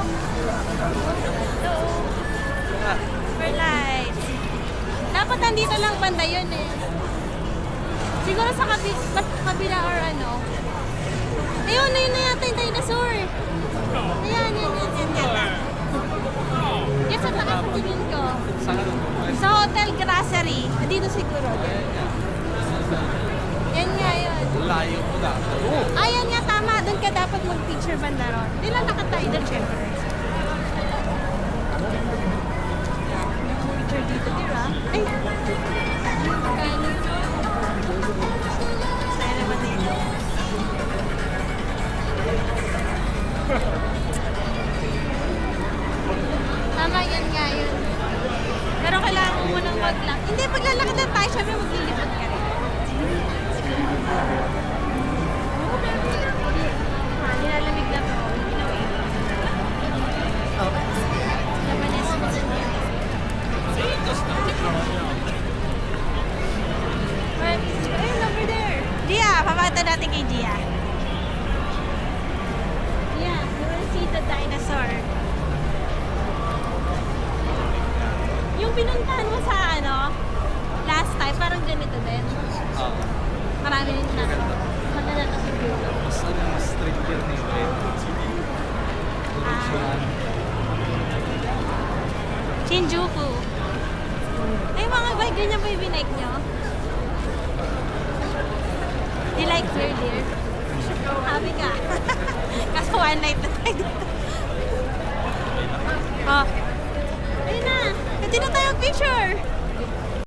Hello. For lights. Dapat nandito lang banda yun eh. Siguro sa kabila or ano. Ayun, ayun na yata yung dinosaur. Ayan, yan. Yan sa takas sa tingin ko. Sa Hotel Gracery. Dito siguro. Yan nga yun. Layo mo na. Ayan nga, tama. Doon ka dapat mag-picture banda ron. Di lang nakatayo doon, syempre. Picture dito, tira. Ay! Kano? Sa'yo naman dito. Tama, yan nga yun. Pero kailangan mo munang mag-lang. Hindi, paglalakad na tayo, syempre maglilipot ka rin. Nilalamig na po. Labanes mo din yan. Ayun, over there. Gia, papakita natin kay Gia. Gia, you will see the dinosaur. Yung pinuntahan mo sa ano, last time, parang ganito din. Marami rin na. Maganda to sa view. Mas ano, mas trickier na yung red. Shinjuku. Ay, mga bike, ganyan ba yung binike nyo? You like fear, dear? Happy ka. Kaso one night na tayo dito. Oh. Ayun na. Pwede na tayo picture.